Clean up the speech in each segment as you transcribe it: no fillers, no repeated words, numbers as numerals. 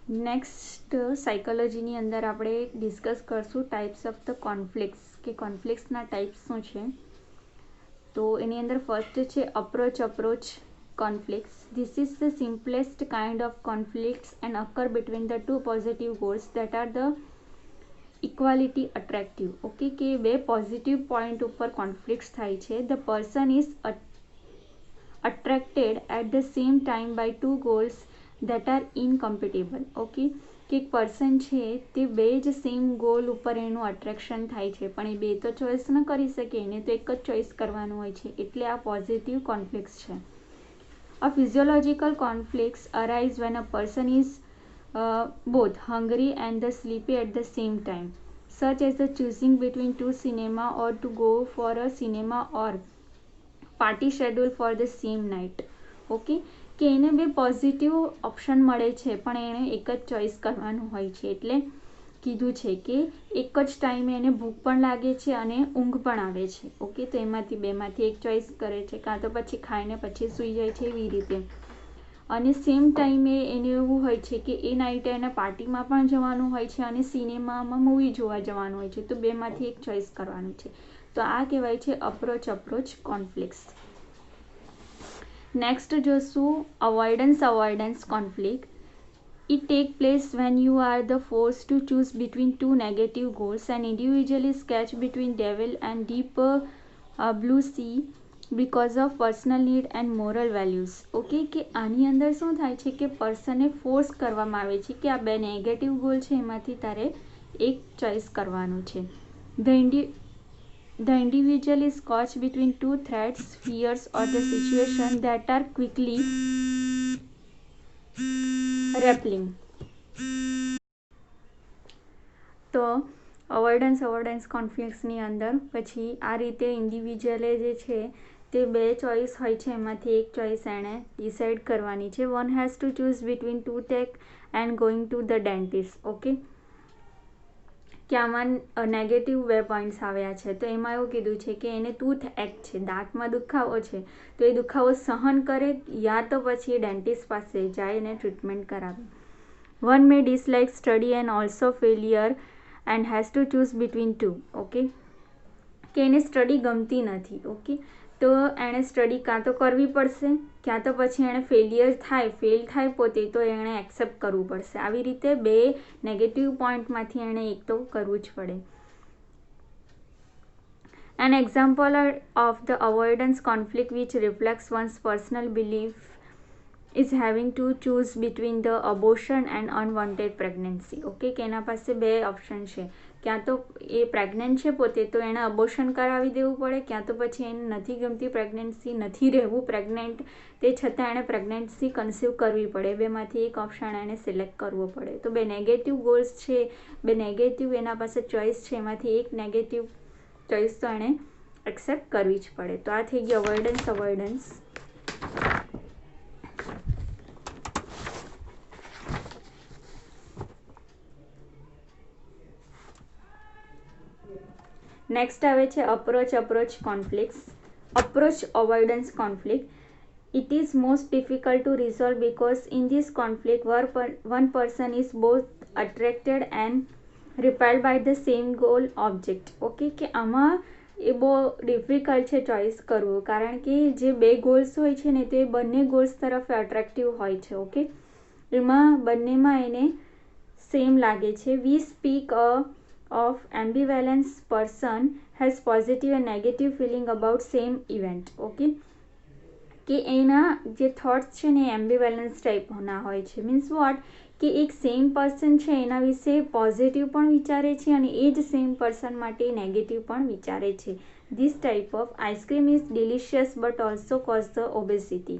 Next સાયકોલોજીની અંદર આપણે discuss કરશું ટાઈપ્સ ઓફ ધ કોન્ફ્લિક્ટ્સ, કે કોન્ફ્લિક્ટ્સના ટાઈપ્સ શું છે. તો એની અંદર ફર્સ્ટ છે approach conflicts. This is the simplest kind of conflicts and occur between the two positive goals that are the equality attractive. Okay, કે બે પોઝિટિવ પોઈન્ટ ઉપર કોન્ફ્લિક્ટ્સ થાય છે. The person is attracted at the same time by two goals that are incompatible. Okay, કે એક person છે તે બે જ સેમ ગોલ ઉપર એનું અટ્રેક્શન થાય છે, પણ એ બે તો ચોઈસ ન કરી શકે, એને તો એક જ ચોઈસ કરવાનું હોય છે, એટલે આ પોઝિટિવ કોન્ફ્લિક્ટ્સ છે. A physiological conflicts arise when a person is both hungry and the sleepy at the same time, such as the choosing between two cinema or to go for a cinema or party schedule for the same night. Okay, કે એને બે positive option મળે છે પણ એને એક જ choice કરવાનું હોય છે, એટલે કીધું છે કે એક જ ટાઈમે એને ભૂખ પણ લાગે છે અને ઊંઘ પણ આવે છે. ઓકે, તો એમાંથી બેમાંથી એક ચોઈસ કરે છે, કાં તો પછી ખાઈને પછી સૂઈ જાય છે, એવી રીતે. અને સેમ ટાઈમે એને એવું હોય છે કે એ નાઇટે એને પાર્ટીમાં પણ જવાનું હોય છે અને સિનેમામાં મૂવી જોવા જવાનું હોય છે, તો બેમાંથી એક ચોઈસ કરવાનું છે. તો આ કહેવાય છે અપ્રોચ કોન્ફ્લિક્ટ્સ. નેક્સ્ટ જોશું avoidance conflict. It takes place when you are the forced to choose between two negative goals and individually sketch between devil and deep blue sea because of personal need and moral values. Okay, કે આની અંદર શું થાય છે કે પર્સનને force કરવામાં આવે છે કે આ બે નેગેટિવ ગોલ છે, એમાંથી તારે એક ચોઈસ કરવાનું છે. The individual is caught between two threats, fears, or the situation that are quickly rappelling. તો અવોઇડન્સ કોન્ફ્લિક્ટ્સની અંદર પછી આ રીતે ઇન્ડિવિજ્યુઅલે જે છે તે બે ચોઈસ હોય છે, એમાંથી એક ચોઈસ એણે ડિસાઇડ કરવાની છે. One has to choose between to take and going to the dentist. Okay, કે આમાં નેગેટિવ બે પોઈન્ટ્સ આવ્યા છે, તો એમાં એવું કીધું છે કે એને ટૂથ એક છે, દાંતમાં દુખાવો છે, તો એ દુખાવો સહન કરે યા તો પછી ડેન્ટિસ્ટ પાસે જાય અને ટ્રીટમેન્ટ કરાવે. One may dislike study and also failure and has to choose between two. Okay, કે એને સ્ટડી ગમતી નથી. ઓકે, તો એણે સ્ટડી કાં તો કરવી પડશે, ક્યાં તો પછી એણે ફેલ થાય પોતે, તો એણે એક્સેપ્ટ કરવું પડશે. આવી રીતે બે નેગેટિવ પોઈન્ટમાંથી એણે એક તો કરવું જ પડે. An example of the avoidance conflict which reflects one's personal belief is having to choose between the abortion and unwanted pregnancy. Okay, કે એના પાસે બે ઓપ્શન છે, ક્યાં તો એ પ્રેગ્નન્ટ છે પોતે તો એને અબોર્શન કરાવી દેવું પડે, ક્યાં તો પછી એને નથી ગમતી પ્રેગ્નન્સી, નથી રહેવું પ્રેગ્નન્ટ, તે છતાં એણે પ્રેગ્નન્સી કન્સીવ કરવી પડે. બેમાંથી એક ઓપ્શન એને સિલેક્ટ કરવો પડે. તો બે નેગેટિવ ગોલ્સ છે, બે નેગેટિવ એના પાસે ચોઈસ છે, એમાંથી એક નેગેટિવ ચોઈસ તો એણે એક્સેપ્ટ કરવી જ પડે. તો આ થઈ ગઈ અવોઇડન્સ. નેક્સ્ટ આવે છે approach conflicts. Approach avoidance conflict. It is most difficult to resolve because in this conflict one person is both attracted and repelled by the same goal object. Okay, કે આમાં એ બહુ ડિફિકલ્ટ છે choice કરવું, કારણ કે જે બે ગોલ્સ હોય છે ને તે બંને ગોલ્સ તરફ એટ્રેક્ટિવ હોય છે. ઓકે, એમાં બંનેમાં એને સેમ લાગે છે. વી speak of ambivalence person has positive and negative feeling about same event. Okay, કે એના જે થોટ્સ છે ને એમ્બિવેલન્સ ટાઈપના હોય છે. મીન્સ વોટ, કે એક સેમ પર્સન છે એના વિશે પોઝિટિવ પણ વિચારે છે અને એ જ સેમ પર્સન માટે નેગેટિવ પણ વિચારે છે. This type of ice cream is delicious but also cause the obesity.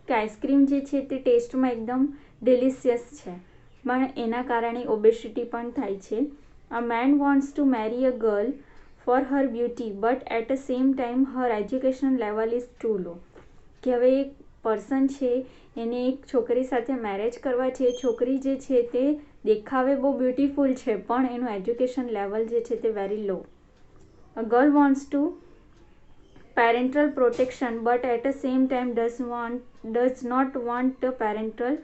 કે આઈસ્ક્રીમ જે છે તે ટેસ્ટમાં એકદમ ડિલિશિયસ છે પણ એના કારણે ઓબેસિટી પણ થાય છે. A man wants to marry a girl for her beauty but at the same time her education level is too low. કે હવે એક પર્સન છે એને એક છોકરી સાથે મેરેજ કરવા છે, છોકરી જે છે તે દેખાવે બહુ બ્યુટીફુલ છે પણ એનું એજ્યુકેશન લેવલ જે છે તે very law. A girl wants to parental protection but at the same time does not want the parental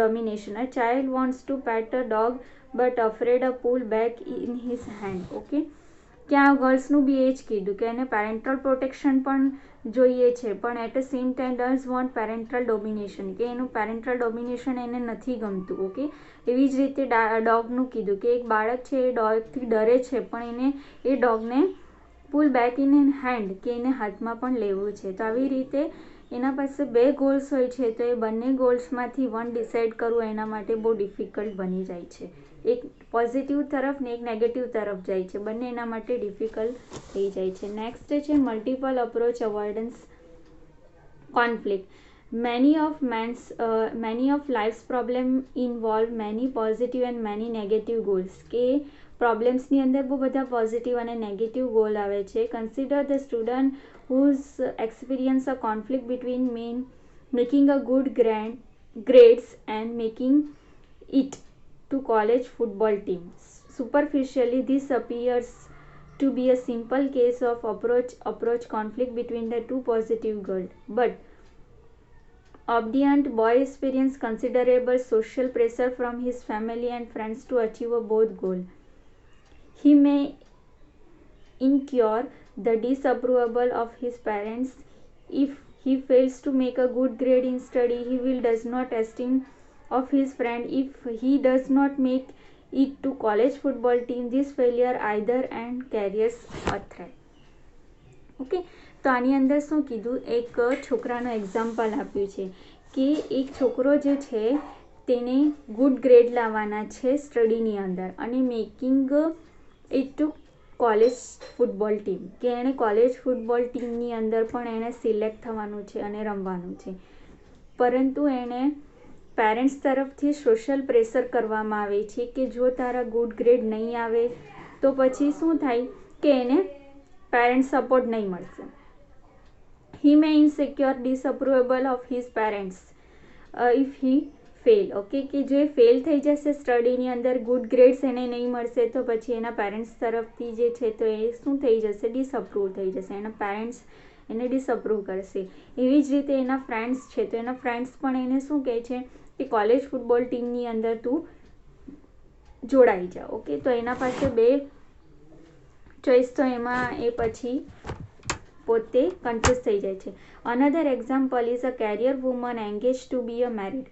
domination. A child wants to pet a dog but afraid a pull back in his hand. Okay, કે આ ગર્લ્સનું બી એ જ કીધું કે એને parental protection પણ જોઈએ છે, પણ at the same time does want parental domination, કે એનું પેરેન્ટલ ડોમિનેશન એને નથી ગમતું. ઓકે, એવી જ રીતે ડોગનું કીધું કે એક બાળક છે એ ડોગથી ડરે છે, પણ એને એ ડોગને પુલ બેક ઇન હેન્ડ, કે એને હાથમાં પણ લેવું છે. તો આવી રીતે એના પાસે બે ગોલ્સ હોય છે, તો એ બંને ગોલ્સમાંથી વન ડિસાઇડ કરવું એના માટે બહુ ડિફિકલ્ટ બની જાય છે. એક પોઝિટિવ તરફ ને એક નેગેટિવ તરફ જાય છે, બંને એના માટે ડિફિકલ્ટ થઈ જાય છે. નેક્સ્ટ છે multiple approach avoidance conflict. Many of life's problem involve many positive and many negative goals. કે પ્રોબ્લેમ્સની અંદર બહુ બધા પોઝિટિવ અને નેગેટિવ ગોલ આવે છે. Consider the student who's experience a conflict between making a good grades and making it to college football team. Superficially, this appears to be a simple case of approach conflict between the two positive goals. But obedient boy experienced considerable social pressure from his family and friends to achieve both goals. He may incur the disapproval of his parents if he fails to make a good grade in study. He will does not esteem of his friend if he does not make it to college football team. This failure either and carries a threat. Okay, તો આની અંદર શું કીધું, એક છોકરાનું example આપ્યું છે કે એક છોકરો જે છે તેને ગુડ ગ્રેડ લાવવાના છે સ્ટડીની અંદર અને making it to college football team, કે એણે કોલેજ ફૂટબોલ ટીમની અંદર પણ એણે સિલેક્ટ થવાનું છે અને રમવાનું છે, પરંતુ એણે પેરેન્ટ્સ તરફથી સોશિયલ પ્રેશર કરવામાં આવે છે કે જો તારા ગુડ ગ્રેડ નહીં આવે તો પછી શું થાય કે એને પેરેન્ટ્સ સપોર્ટ નહીં મળશે. He may insecure disapproval of his parents if he fail. Okay, કે જો એ ફેલ થઈ જશે સ્ટડીની અંદર, ગુડ ગ્રેડ્સ એને નહીં મળશે તો પછી એના પેરેન્ટ્સ તરફથી જે છે તો એ શું થઈ જશે, ડિસઅપ્રૂવ થઈ જશે, એના પેરેન્ટ્સ એને ડિસઅપ્રૂવ કરશે. એવી જ રીતે એના ફ્રેન્ડ્સ છે તો એના ફ્રેન્ડ્સ પણ એને શું કહે છે કે કોલેજ ફૂટબોલ ટીમની અંદર તું જોડાઈ જા. ઓકે, તો એના પાસે બે ચોઈસ, તો એમાં એ પછી પોતે કન્ફ્યુઝ થઈ જાય છે. Another example is a career woman engage to be a married.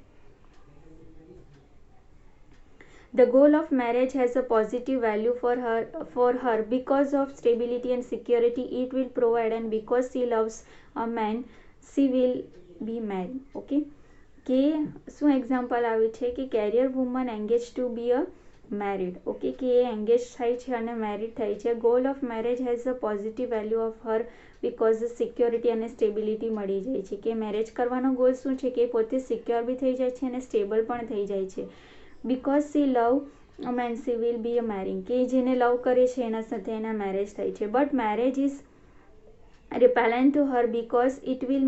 The goal of marriage has a positive value for her because of stability and security it will provide, and because she loves a man she will be married. Okay, કે શું example આવ્યું છે કે carrier woman engage to be a married. Okay, કે એ engage થાય છે અને married થાય છે. Goal of marriage has a positive value of her because security અને સ્ટેબિલિટી મળી જાય છે, કે મેરેજ કરવાનો ગોલ શું છે કે પોતે સિક્યોર બી થઈ જાય છે અને સ્ટેબલ પણ થઈ જાય છે. Because she love a man she will be a marrying, કે જેને લવ કરે છે એના સાથે એના મેરેજ થાય છે. But marriage is repellent to her because it will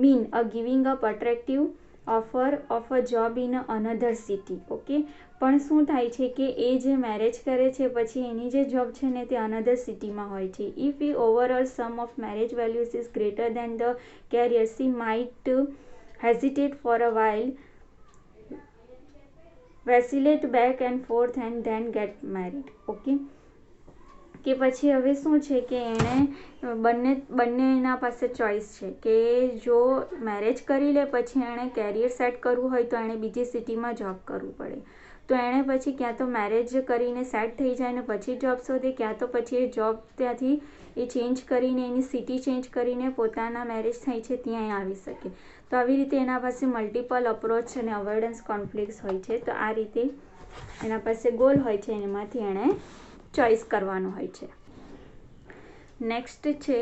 mean a giving up attractive offer of a job in another city. Okay, પણ શું થાય છે કે એ જે મેરેજ કરે છે પછી એની જે જોબ છે ને તે અનધર સિટીમાં હોય છે. If the overall sum of marriage values is greater than the career she might hesitate for a while, vacillate back and forth and then get married. Okay, કે પછી હવે શું છે કે એણે બંને એના પાસે ચોઈસ છે કે જો મેરેજ કરી લે પછી એણે કેરિયર સેટ કરવું હોય તો એણે બીજી સિટીમાં જોબ કરવું પડે, તો એણે પછી ક્યાં તો મેરેજ કરીને સેટ થઈ જાય ને પછી જોબ શોધે, ક્યાં તો પછી એ જોબ ત્યાંથી એ ચેન્જ કરીને એની સિટી ચેન્જ કરીને પોતાના મેરેજ થાય છે ત્યાં આવી શકે. તો આવી રીતે એના પાસે મલ્ટિપલ અપ્રોચ અને અવોઇડન્સ કોન્ફ્લિક્ટ્સ હોય છે. તો આ રીતે એના પાસે ગોલ હોય છે, એમાંથી એણે ચોઈસ કરવાનું હોય છે. નેક્સ્ટ છે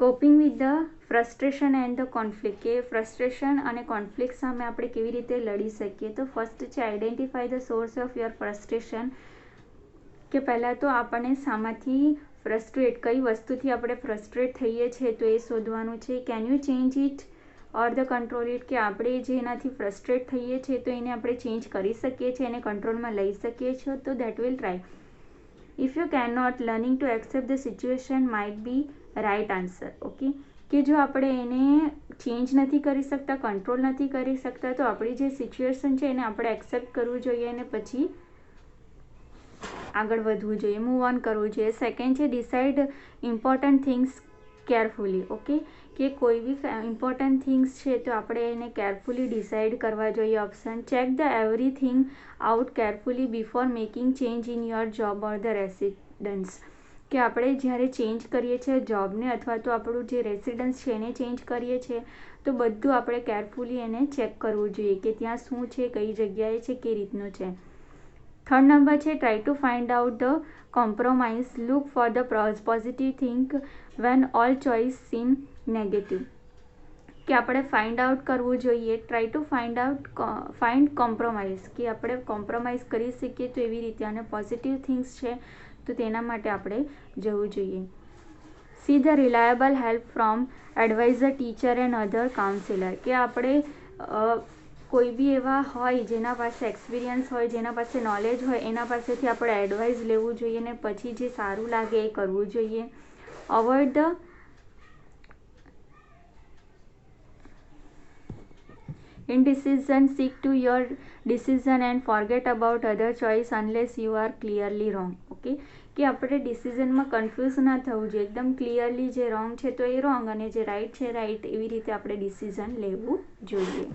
coping with the frustration and the conflict, કે ફ્રસ્ટ્રેશન અને કોન્ફ્લિક્ટ સામે આપણે કેવી રીતે લડી શકીએ. તો ફર્સ્ટ છે identify the source of your frustration, કે પહેલાં તો આપણને શામાંથી ફ્રસ્ટ્રેટ, કઈ વસ્તુથી આપણે ફ્રસ્ટ્રેટ થઈએ છીએ તો એ શોધવાનું છે. Can you change it or the control it, કે આપણે જે એનાથી ફ્રસ્ટ્રેટ થઈએ છીએ તો એને આપણે ચેન્જ કરી શકીએ છીએ, એને કંટ્રોલમાં લઈ શકીએ છીએ, તો that will try. If you cannot, learning to accept the situation might be right answer. Okay, કે જો આપણે એને ચેન્જ નથી કરી શકતા, કંટ્રોલ નથી કરી શકતા, તો આપણી જે સિચ્યુએશન છે એને આપણે એક્સેપ્ટ કરવું જોઈએ અને પછી આગળ વધવું જોઈએ, મૂવ ઓન કરવું જોઈએ. સેકન્ડ છે decide important things carefully. Okay, કે કોઈ બી ઇમ્પોર્ટન્ટ થિંગ્સ છે તો આપણે એને કેરફુલી ડિસાઇડ કરવા જોઈએ. Option check the everything out carefully before making change in your job or the residence. કે આપણે જ્યારે ચેન્જ કરીએ છીએ જોબને અથવા તો આપણું જે રેસિડન્સ છે એને ચેન્જ કરીએ છીએ તો બધું આપણે કેરફુલી એને ચેક કરવું જોઈએ કે ત્યાં શું છે, કઈ જગ્યાએ છે, કઈ રીતનું છે. થર્ડ નંબર છે try to find out the compromise, look for the positive think when all choice seem negative. કે આપણે ફાઇન્ડ આઉટ કરવું જોઈએ, ટ્રાય ટુ ફાઇન્ડ કોમ્પ્રોમાઇઝ, કે આપણે કોમ્પ્રોમાઇઝ કરી શકીએ તો એવી રીતે, અને પોઝિટિવ થિંગ્સ છે તો તેના માટે આપણે જવું જોઈએ. See the reliable help from advisor, teacher and other counsellor. કે આપણે કોઈ બી એવા હોય જેના પાસે એક્સપિરિયન્સ હોય, જેના પાસે નોલેજ હોય, એના પાસેથી આપણે એડવાઇસ લેવું જોઈએ ને પછી જે સારું લાગે એ કરવું જોઈએ. Avoid the indecision, stick to your decision and forget about other choice unless you are clearly wrong. Okay, કે આપણે ડિસિઝનમાં કન્ફ્યુઝ ના થવું જોઈએ, એકદમ ક્લિયરલી જે રોંગ છે તો એ રોંગ અને જે રાઈટ છે રાઈટ, એવી રીતે આપણે ડિસિઝન લેવું જોઈએ.